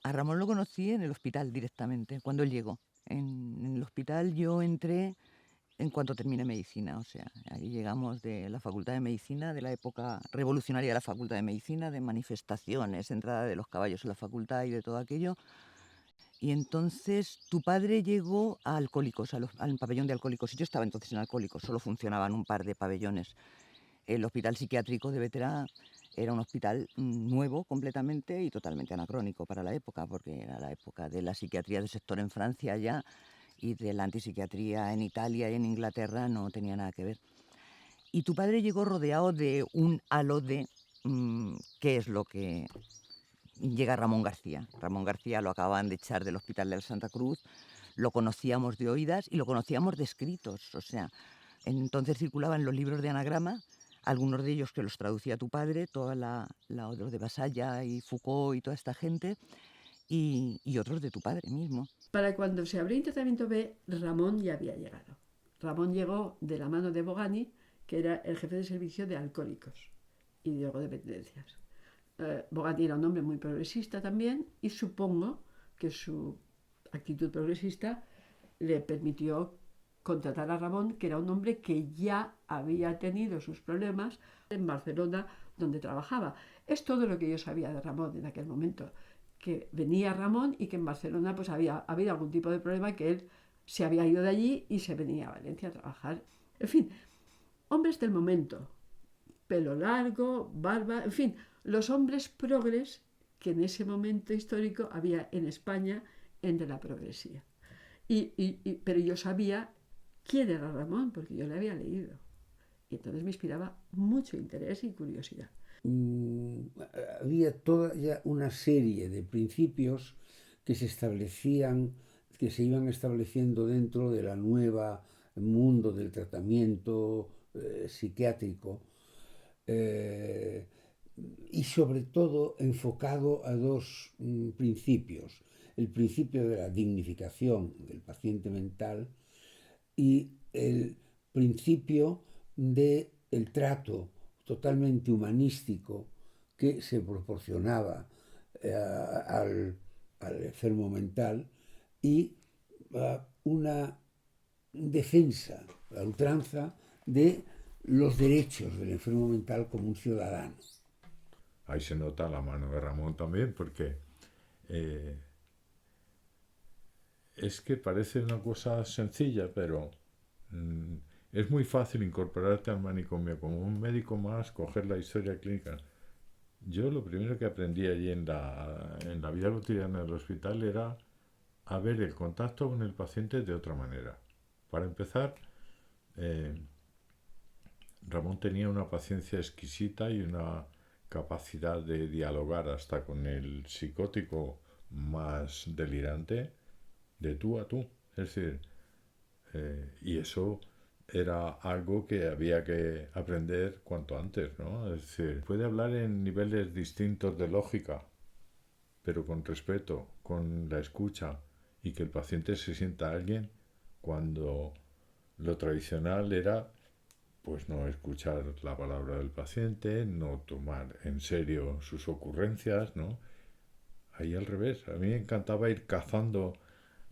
A Ramón lo conocí en el hospital directamente, cuando él llegó. En el hospital yo entré en cuanto terminé medicina, o sea, ahí llegamos de la Facultad de Medicina, de la época revolucionaria de la Facultad de Medicina, de manifestaciones, entrada de los caballos en la facultad y de todo aquello. Y entonces tu padre llegó a Alcohólicos, al pabellón de Alcohólicos. Y yo estaba entonces en Alcohólicos, solo funcionaban un par de pabellones. El hospital psiquiátrico de Veterá era un hospital nuevo completamente y totalmente anacrónico para la época, porque era la época de la psiquiatría del sector en Francia ya y de la antipsiquiatría en Italia y en Inglaterra no tenía nada que ver. Y tu padre llegó rodeado de un halo de qué es lo que llega Ramón García. Ramón García lo acababan de echar del Hospital de la Santa Cruz, lo conocíamos de oídas y lo conocíamos de escritos. O sea, entonces circulaban los libros de anagrama, algunos de ellos que los traducía tu padre, toda los de Basalla y Foucault y toda esta gente, y otros de tu padre mismo. Para cuando se abrió Internamiento B, Ramón ya había llegado. Ramón llegó de la mano de Bogani, que era el jefe de servicio de alcohólicos y de drogodependencias. Bogani era un hombre muy progresista también y supongo que su actitud progresista le permitió contratar a Ramón, que era un hombre que ya había tenido sus problemas en Barcelona, donde trabajaba. Es todo lo que yo sabía de Ramón en aquel momento, que venía Ramón y que en Barcelona pues había habido algún tipo de problema, que él se había ido de allí y se venía a Valencia a trabajar. En fin, hombres del momento, pelo largo, barba, en fin, los hombres progres que en ese momento histórico había en España entre la progresía. Pero yo sabía quién era Ramón, porque yo le había leído. Y entonces me inspiraba mucho interés y curiosidad. mm, Había toda ya una serie de principios que se establecían, que se iban estableciendo dentro de la nueva mundo del tratamiento psiquiátrico, eh, y sobre todo enfocado a dos principios. El principio de la dignificación del paciente mental y el principio del trato totalmente humanístico que se proporcionaba al enfermo mental y una defensa a ultranza de los derechos del enfermo mental como un ciudadano. Ahí se nota la mano de Ramón también, porque eh, es que parece una cosa sencilla, pero mm, es muy fácil incorporarte al manicomio como un médico más, coger la historia clínica. Yo lo primero que aprendí allí en la vida cotidiana del hospital era a ver el contacto con el paciente de otra manera. Para empezar, eh, Ramón tenía una paciencia exquisita y una capacidad de dialogar hasta con el psicótico más delirante de tú a tú. Es decir, y eso era algo que había que aprender cuanto antes, ¿no? Es decir, puede hablar en niveles distintos de lógica, pero con respeto, con la escucha y que el paciente se sienta alguien cuando lo tradicional era pues no escuchar la palabra del paciente, no tomar en serio sus ocurrencias, ¿no? Ahí al revés, a mí me encantaba ir cazando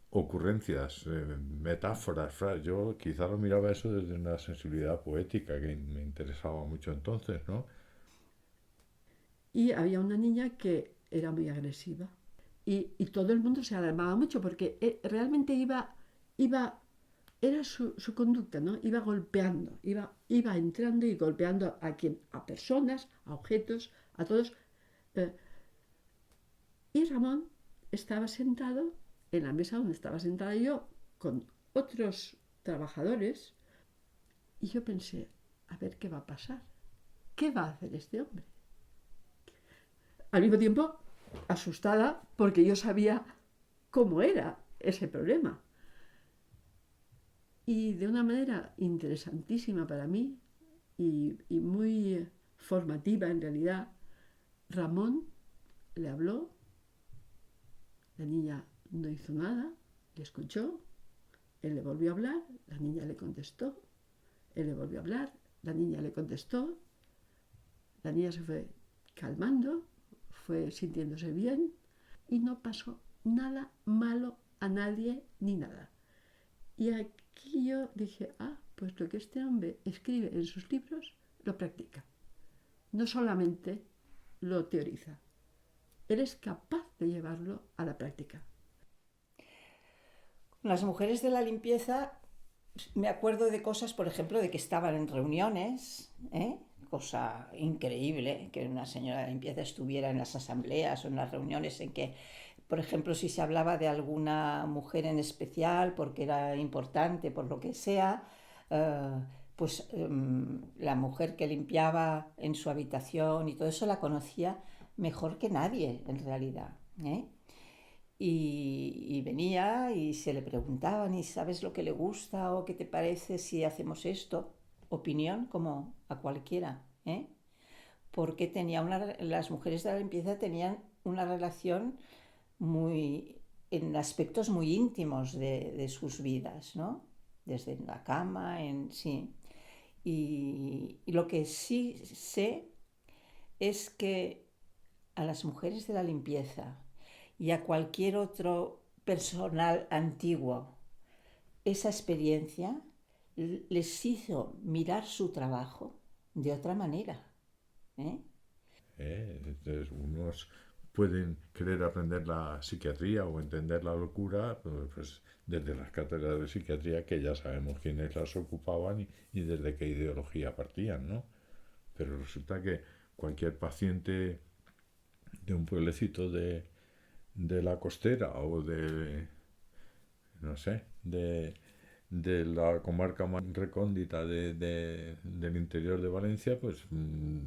ocurrencias, metáforas, yo quizá lo miraba eso desde una sensibilidad poética que me interesaba mucho entonces, ¿no? Y había una niña que era muy agresiva. Y todo el mundo se alarmaba mucho porque realmente iba era su conducta, ¿no? Iba golpeando, iba entrando y golpeando a personas, a objetos, a todos. Eh, y Ramón estaba sentado en la mesa donde estaba sentada yo con otros trabajadores y yo pensé, a ver qué va a pasar, qué va a hacer este hombre. Al mismo tiempo, asustada porque yo sabía cómo era ese problema. Y de una manera interesantísima para mí y muy formativa en realidad, Ramón le habló, la niña no hizo nada, le escuchó, él le volvió a hablar, la niña le contestó, él le volvió a hablar, la niña le contestó, la niña se fue calmando, fue sintiéndose bien y no pasó nada malo a nadie ni nada. Y aquí yo dije, pues lo que este hombre escribe en sus libros lo practica. No solamente lo teoriza, él es capaz de llevarlo a la práctica. Las mujeres de la limpieza, me acuerdo de cosas, por ejemplo, de que estaban en reuniones, cosa increíble, que una señora de limpieza estuviera en las asambleas o en las reuniones en que, por ejemplo, si se hablaba de alguna mujer en especial porque era importante, por lo que sea, pues la mujer que limpiaba en su habitación y todo eso la conocía mejor que nadie, en realidad, Y venía y se le preguntaban, ¿y sabes lo que le gusta o qué te parece si hacemos esto? Opinión como a cualquiera, porque las mujeres de la limpieza tenían una relación en aspectos muy íntimos de sus vidas, ¿no? Desde la cama, sí. Y lo que sí sé es que a las mujeres de la limpieza y a cualquier otro personal antiguo, esa experiencia les hizo mirar su trabajo de otra manera. Entonces, unos pueden querer aprender la psiquiatría o entender la locura, pues desde las cátedras de psiquiatría, que ya sabemos quiénes las ocupaban y desde qué ideología partían, ¿no? Pero resulta que cualquier paciente de un pueblecito de la costera o no sé, de la comarca más recóndita del interior de Valencia, pues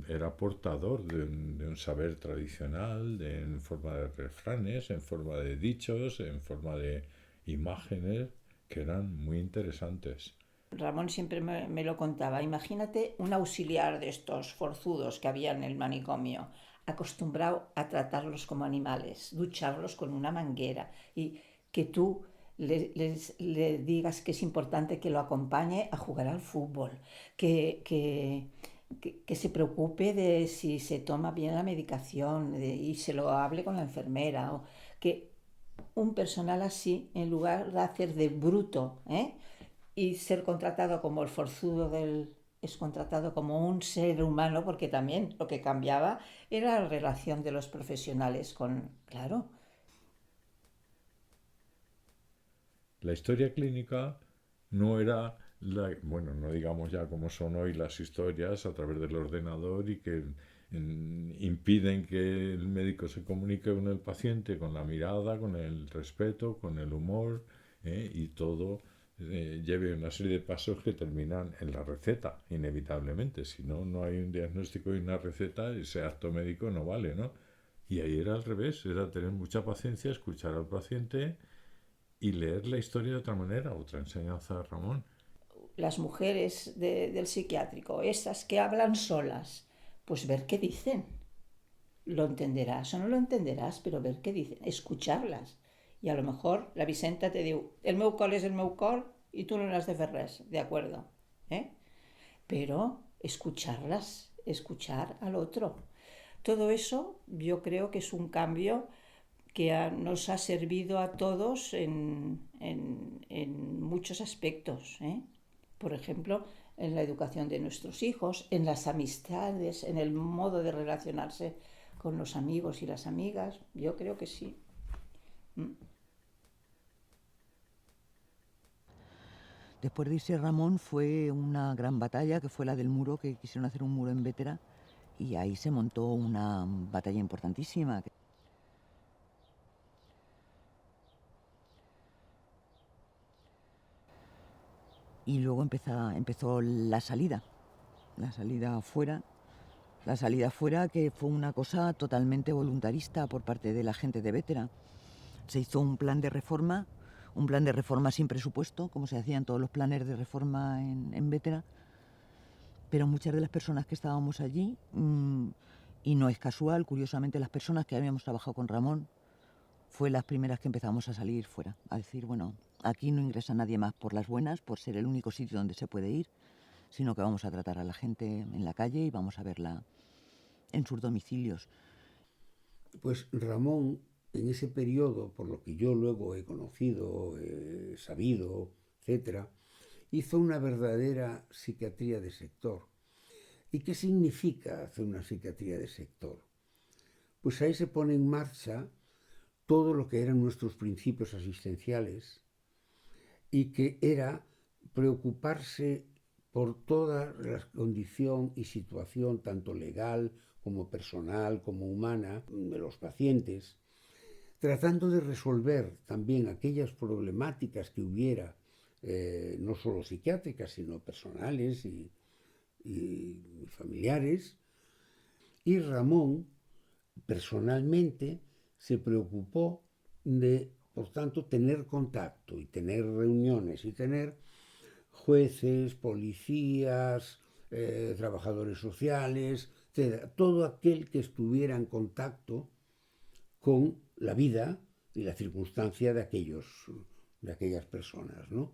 era portador de un saber tradicional, en forma de refranes, en forma de dichos, en forma de imágenes, que eran muy interesantes. Ramón siempre me lo contaba. Imagínate un auxiliar de estos forzudos que había en el manicomio, acostumbrado a tratarlos como animales, ducharlos con una manguera, y que tú le digas que es importante que lo acompañe a jugar al fútbol, que se preocupe de si se toma bien la medicación y se lo hable con la enfermera, o que un personal así, en lugar de hacer de bruto, y ser contratado como el forzudo es contratado como un ser humano, porque también lo que cambiaba era la relación de los profesionales con, claro. La historia clínica no era bueno, no digamos ya como son hoy las historias a través del ordenador y que impiden que el médico se comunique con el paciente con la mirada, con el respeto, con el humor, y todo lleve una serie de pasos que terminan en la receta, inevitablemente. Si no, no hay un diagnóstico y una receta, ese acto médico no vale, ¿no? Y ahí era al revés, era tener mucha paciencia, escuchar al paciente y leer la historia de otra manera. Otra enseñanza, Ramón. Las mujeres del psiquiátrico, esas que hablan solas, pues ver qué dicen. Lo entenderás o no lo entenderás, pero ver qué dicen, escucharlas. Y a lo mejor la Vicenta te diu, el meu cor és el meu cor y tú no n'has de fer res, de acuerdo. Pero escucharlas, escuchar al otro. Todo eso yo creo que es un cambio que nos ha servido a todos en muchos aspectos. Por ejemplo, en la educación de nuestros hijos, en las amistades, en el modo de relacionarse con los amigos y las amigas. Yo creo que sí. Después de irse Ramón fue una gran batalla, que fue la del muro, que quisieron hacer un muro en Bétera, y ahí se montó una batalla importantísima. Y luego empezó la salida afuera. La salida afuera, que fue una cosa totalmente voluntarista por parte de la gente de Bétera. Se hizo un plan de reforma sin presupuesto, como se hacían todos los planes de reforma en Bétera, pero muchas de las personas que estábamos allí, y no es casual, curiosamente las personas que habíamos trabajado con Ramón, fue las primeras que empezamos a salir fuera, a decir, bueno, aquí no ingresa nadie más por las buenas, por ser el único sitio donde se puede ir, sino que vamos a tratar a la gente en la calle y vamos a verla en sus domicilios. Pues Ramón en ese periodo, por lo que yo luego he conocido, he sabido, etc., hizo una verdadera psiquiatría de sector. ¿Y qué significa hacer una psiquiatría de sector? Pues ahí se pone en marcha todo lo que eran nuestros principios asistenciales y que era preocuparse por toda la condición y situación, tanto legal como personal, como humana, de los pacientes, tratando de resolver también aquellas problemáticas que hubiera, no solo psiquiátricas, sino personales y familiares. Y Ramón, personalmente, se preocupó de, por tanto, tener contacto y tener reuniones y tener jueces, policías, trabajadores sociales, etc., todo aquel que estuviera en contacto con la vida y la circunstancia de aquellas persones, no?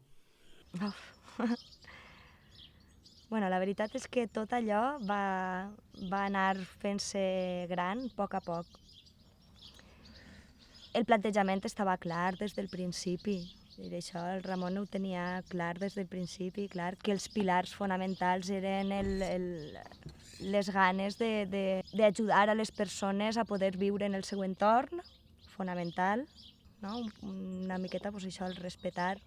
Bueno, la veritat és que tot allò va anar fent-se gran a poc. El plantejament estava clar des del principi. I això el Ramon ho tenia clar des del principi, clar que els pilars fonamentals eren les ganes d'ajudar a les persones a poder viure en el seu entorn, fonamental, no? Una miqueta pues, això, el respectar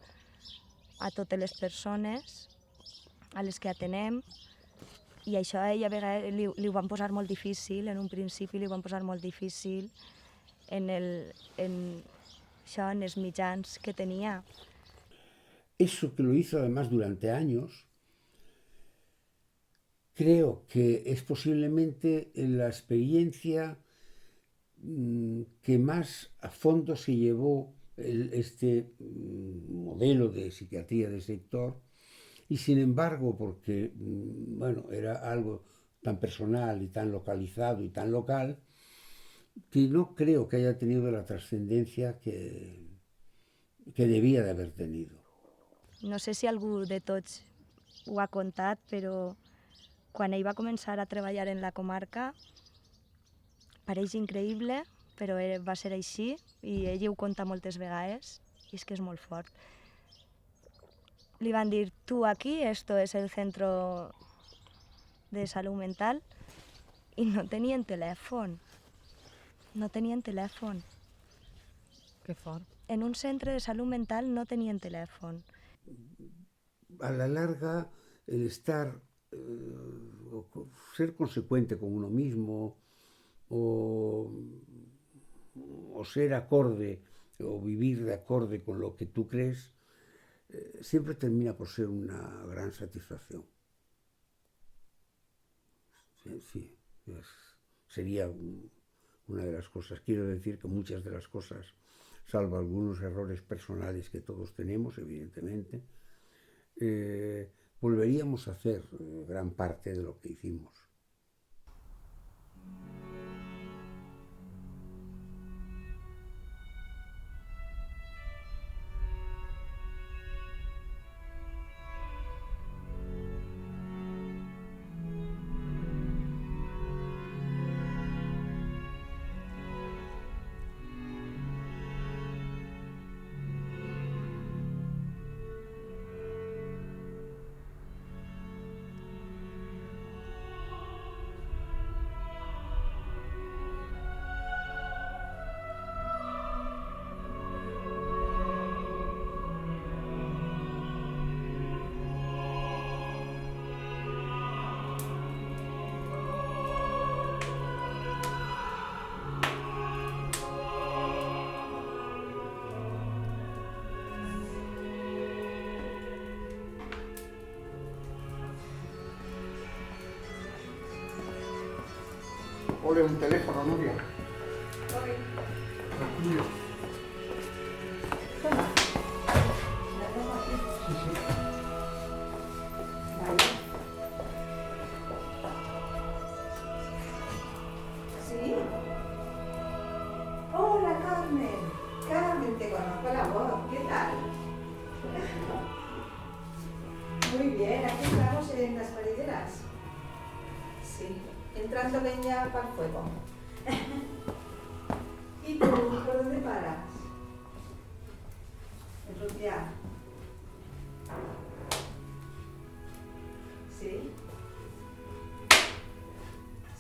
a totes les persones a les que atenem, i això a ella a vegades li ho van posar molt difícil, en un principi li ho van posar molt difícil en els mitjans que tenía. Eso que lo hizo además durante años, creo que es posiblemente la experiencia que más a fondo se llevó este modelo de psiquiatría de sector, y sin embargo, porque bueno, era algo tan personal y tan localizado y tan local, que no creo que haya tenido la trascendencia que debia d'haver tenido. No sé si algú de tots ho ha contat, però quan ell va començar a treballar en la comarca, pareix increïble, però va ser així, i ell ho conta moltes vegades, i és que és molt fort. Li van dir, tu aquí, esto es el centro de salud mental, i no tenien telèfon. No tenien telèfon. Que fort. En un centre de salud mental no tenien telèfon. A la larga, el estar, ser consecuente con uno mismo, o ser acorde, o vivir de acorde con lo que tú crees, siempre termina por ser una gran satisfacción. Sí, sería una de las cosas. Quiero decir que muchas de las cosas, salvo algunos errores personales que todos tenemos, evidentemente, volveríamos a hacer gran parte de lo que hicimos. Ole, un teléfono, Nuria. Toma. Sí, sí. Vale. ¿Sí? Hola, Carmen. Carmen, te conozco la voz. ¿Qué tal? Muy bien, aquí estamos en las marideras. Sí, entrando leña para el fuego. ¿Y ¿Y tú por dónde paras? En Rupiá. ¿Sí?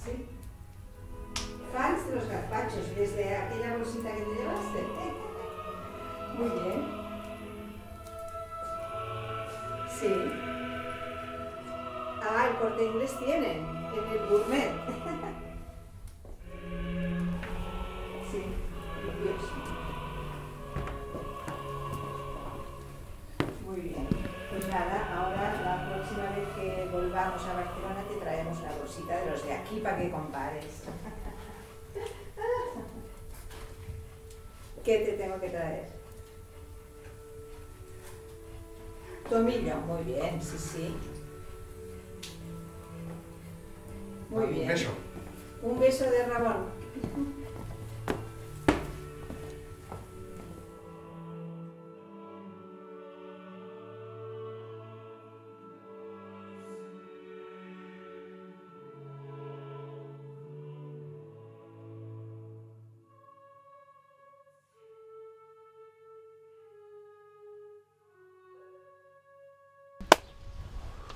¿Sí? Fans de los gazpachos, desde aquella bolsita que te llevaste. Muy bien. Sí. Ah, el Corte Inglés tienen, en el Gourmet. Sí, curioso. Muy bien. Pues nada, ahora la próxima vez que volvamos a Barcelona te traemos una bolsita de los de aquí para que compares. ¿Qué te tengo que traer? Tomillo, muy bien, sí, sí. Muy bien. Un beso. Un beso de Ramón.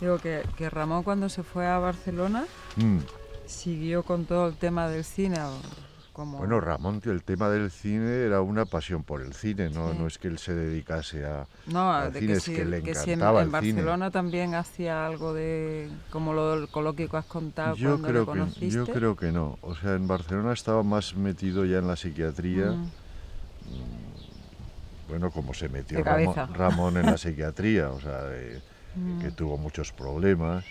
Digo que Ramón cuando se fue a Barcelona siguió con todo el tema del cine. Como... Bueno, Ramón, tío, el tema del cine era una pasión por el cine, ¿no? Sí. No es que él se dedicase No, al de cine, que es sí, que le que sí encantaba en el cine. Barcelona también hacía algo de, como lo del coloquio que has contado Yo cuando lo creo conociste. que no. O sea, en Barcelona estaba más metido ya en la psiquiatría. Bueno, como se metió De cabeza. Ramón en la psiquiatría, o sea, que tuvo muchos problemas.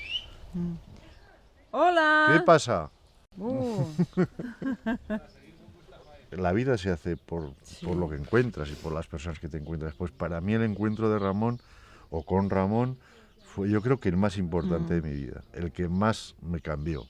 ¡Hola! ¿Qué pasa? Uh, La vida se hace por lo que encuentras y por las personas que te encuentras. Pues para mí el encuentro de Ramón, o con Ramón, fue yo creo que el más importante de mi vida, el que más me cambió.